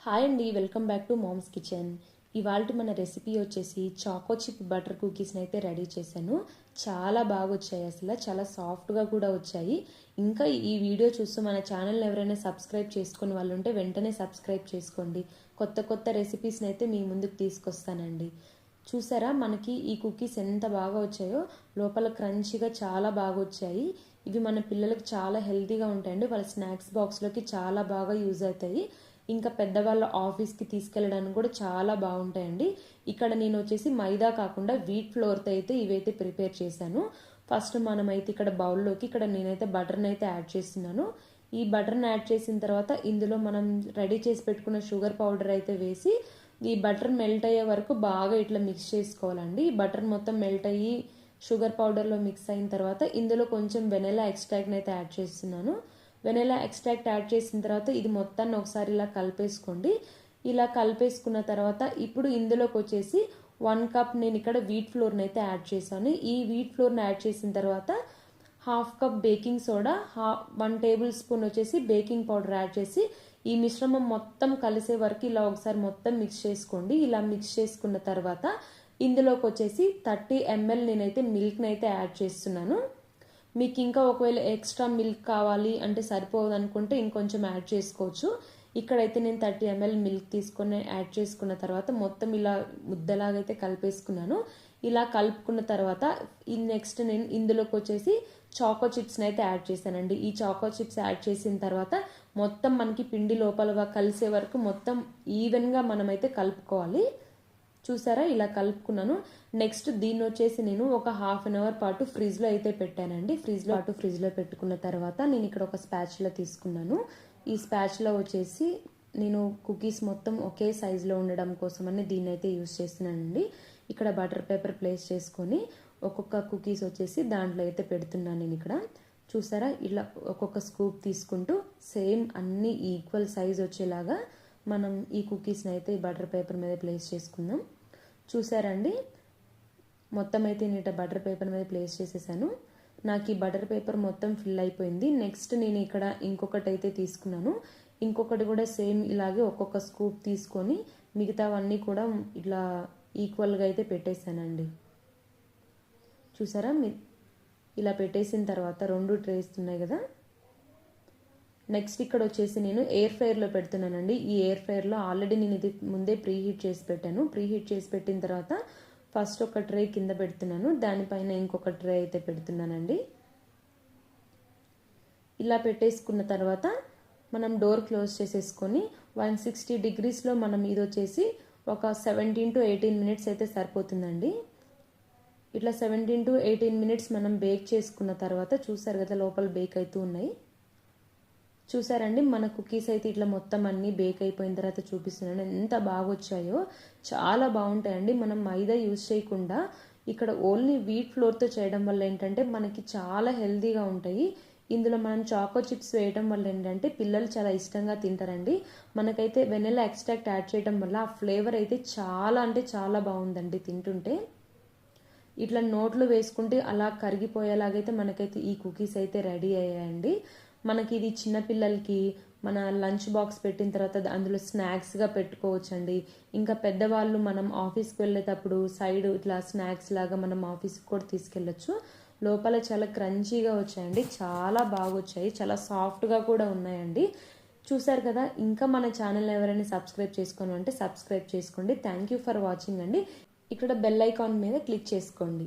Hi అండి, welcome back to mom's kitchen. ఇవాళ మన రెసిపీ వచ్చేసి చాకో చిప్ బటర్ కుకీస్ని అయితే రెడీ చేశాను. చాలా బాగా వచ్చాయి, అసలు చాలా సాఫ్ట్గా కూడా వచ్చాయి. ఇంకా ఈ వీడియో చూస్తూ మన ఛానల్ ఎవరైనా సబ్స్క్రైబ్ చేసుకుని వాళ్ళు ఉంటే వెంటనే సబ్స్క్రైబ్ చేసుకోండి. కొత్త కొత్త రెసిపీస్ని అయితే మీ ముందుకు తీసుకొస్తానండి. చూసారా మనకి ఈ కుకీస్ ఎంత బాగా వచ్చాయో, లోపల క్రంచీగా చాలా బాగా వచ్చాయి. ఇవి మన పిల్లలకు చాలా హెల్తీగా ఉంటాయండి. వాళ్ళ స్నాక్స్ బాక్స్లోకి చాలా బాగా యూజ్ అవుతాయి. ఇంకా పెద్దవాళ్ళ ఆఫీస్కి తీసుకెళ్ళడానికి కూడా చాలా బాగుంటాయండి. ఇక్కడ నేను వచ్చేసి మైదా కాకుండా వీట్ ఫ్లోర్తో అయితే ఇవైతే ప్రిపేర్ చేశాను. ఫస్ట్ మనమైతే ఇక్కడ బౌల్లోకి ఇక్కడ నేనైతే బటర్ని అయితే యాడ్ చేస్తున్నాను. ఈ బటర్ని యాడ్ చేసిన తర్వాత ఇందులో మనం రెడీ చేసి పెట్టుకున్న షుగర్ పౌడర్ అయితే వేసి ఈ బటర్ మెల్ట్ అయ్యే వరకు బాగా ఇట్లా మిక్స్ చేసుకోవాలండి. బటర్ మొత్తం మెల్ట్ అయ్యి షుగర్ పౌడర్లో మిక్స్ అయిన తర్వాత ఇందులో కొంచెం వెనిలా ఎక్స్ట్రాక్ట్ని అయితే యాడ్ చేస్తున్నాను. వెనిలా ఎక్స్ట్రాక్ట్ యాడ్ చేసిన తర్వాత ఇది మొత్తాన్ని ఒకసారి ఇలా కలిపేసుకోండి. ఇలా కలిపేసుకున్న తర్వాత ఇప్పుడు ఇందులోకి వచ్చేసి 1 కప్ నేను ఇక్కడ వీట్ ఫ్లోర్ని అయితే యాడ్ చేశాను. ఈ వీట్ ఫ్లోర్ని యాడ్ చేసిన తర్వాత 1/2 cup baking soda, 1 table spoon వచ్చేసి బేకింగ్ పౌడర్ యాడ్ చేసి ఈ మిశ్రమం మొత్తం కలిసే వరకు ఇలా ఒకసారి మొత్తం మిక్స్ చేసుకోండి. ఇలా మిక్స్ చేసుకున్న తర్వాత ఇందులోకి వచ్చేసి 30 ml నేనైతే మిల్క్ని అయితే యాడ్ చేస్తున్నాను. మీకు ఇంకా ఒకవేళ ఎక్స్ట్రా మిల్క్ కావాలి అంటే సరిపోదు అనుకుంటే ఇంకొంచెం యాడ్ చేసుకోవచ్చు. ఇక్కడైతే నేను 30 ml మిల్క్ తీసుకొని యాడ్ చేసుకున్న తర్వాత మొత్తం ఇలా ముద్దలాగైతే కలిపేసుకున్నాను. ఇలా కలుపుకున్న తర్వాత నెక్స్ట్ నేను ఇందులోకి వచ్చేసి చాకో చిప్స్ని అయితే యాడ్ చేశానండి. ఈ చాకో చిప్స్ యాడ్ చేసిన తర్వాత మొత్తం మనకి పిండి లోపల కలిసే వరకు మొత్తం ఈవెన్గా మనమైతే కలుపుకోవాలి. చూసారా, ఇలా కలుపుకున్నాను. నెక్స్ట్ దీన్ని వచ్చేసి నేను ఒక 1/2 అవర్ పాటు ఫ్రిడ్జ్లో అయితే పెట్టానండి. ఫ్రిడ్జ్లో పెట్టుకున్న తర్వాత నేను ఇక్కడ ఒక స్పాచులా తీసుకున్నాను. ఈ స్పాచులా వచ్చేసి నేను కుకీస్ మొత్తం ఒకే సైజులో ఉండడం కోసమని దీన్ని అయితే యూజ్ చేస్తున్నానండి. ఇక్కడ బటర్ పేపర్ ప్లేస్ చేసుకొని ఒక్కొక్క కుకీస్ వచ్చేసి దాంట్లో అయితే పెడుతున్నాను నేను ఇక్కడ. చూసారా, ఇలా ఒక్కొక్క స్కూప్ తీసుకుంటూ సేమ్ అన్ని ఈక్వల్ సైజ్ వచ్చేలాగా మనం ఈ కుకీస్ని అయితే ఈ బటర్ పేపర్ మీద ప్లేస్ చేసుకుందాం. చూసారండి, మొత్తం అయితే నేను బటర్ పేపర్ మీద ప్లేస్ చేసేసాను. నాకు ఈ బటర్ పేపర్ మొత్తం ఫిల్ అయిపోయింది. నెక్స్ట్ నేను ఇక్కడ ఇంకొకటి అయితే తీసుకున్నాను. ఇంకొకటి కూడా సేమ్ ఇలాగే ఒక్కొక్క స్కూప్ తీసుకొని మిగతావన్నీ కూడా ఇట్లా ఈక్వల్గా అయితే పెట్టేశానండి. చూసారా, ఇలా పెట్టేసిన తర్వాత 2 ట్రేస్ ఉన్నాయి కదా. నెక్స్ట్ ఇక్కడ వచ్చేసి నేను ఎయిర్ ఫ్రైయర్లో పెడుతున్నానండి. ఈ ఎయిర్ ఫ్రైయర్లో ఆల్రెడీ నేను ఇది ముందే ప్రీహీట్ చేసి పెట్టాను. ప్రీహీట్ చేసి పెట్టిన తర్వాత ఫస్ట్ ఒక ట్రే కింద పెడుతున్నాను, దానిపైన ఇంకొక ట్రే అయితే పెడుతున్నానండి. ఇలా పెట్టేసుకున్న తర్వాత మనం డోర్ క్లోజ్ చేసేసుకొని 160 degreesలో మనం ఇది వచ్చేసి ఒక 17 to 18 minutes అయితే సరిపోతుందండి. ఇట్లా 17 to 18 minutes మనం బేక్ చేసుకున్న తర్వాత చూసారు కదా లోపల బేక్ అవుతూ ఉన్నాయి. చూసారండి, మన కుకీస్ అయితే ఇట్లా మొత్తం అన్నీ బేక్ అయిపోయిన తర్వాత చూపిస్తున్నాను. ఎంత బాగా వచ్చాయో, చాలా బాగుంటాయండి. మనం మైదా యూజ్ చేయకుండా ఇక్కడ ఓన్లీ వీట్ ఫ్లోర్తో చేయడం వల్ల ఏంటంటే మనకి చాలా హెల్తీగా ఉంటాయి. ఇందులో మనం చాకో చిప్స్ వేయడం వల్ల ఏంటంటే పిల్లలు చాలా ఇష్టంగా తింటారండి. మనకైతే వెనిలా ఎక్స్ట్రాక్ట్ యాడ్ చేయడం వల్ల ఆ ఫ్లేవర్ అయితే చాలా అంటే చాలా బాగుందండి. తింటుంటే ఇట్లా నోట్లో వేసుకుంటే అలా కరిగిపోయేలాగైతే మనకైతే ఈ కుకీస్ అయితే రెడీ అయ్యాయండి. మనకి ఇది చిన్నపిల్లలకి మన లంచ్ బాక్స్ పెట్టిన తర్వాత అందులో స్నాక్స్గా పెట్టుకోవచ్చు అండి. ఇంకా పెద్దవాళ్ళు మనం ఆఫీస్కి వెళ్ళేటప్పుడు సైడ్ ఇట్లా స్నాక్స్ లాగా మనం ఆఫీస్కి కూడా తీసుకెళ్ళచ్చు. లోపల చాలా క్రంచీగా వచ్చాయండి, చాలా బాగా వచ్చాయి, చాలా సాఫ్ట్గా కూడా ఉన్నాయండి. చూసారు కదా, ఇంకా మన ఛానల్ ఎవరైనా సబ్స్క్రైబ్ చేసుకోను అంటే సబ్స్క్రైబ్ చేసుకోండి. థ్యాంక్ యూ ఫర్ వాచింగ్ అండి. ఇక్కడ బెల్ ఐకాన్ మీద క్లిక్ చేసుకోండి.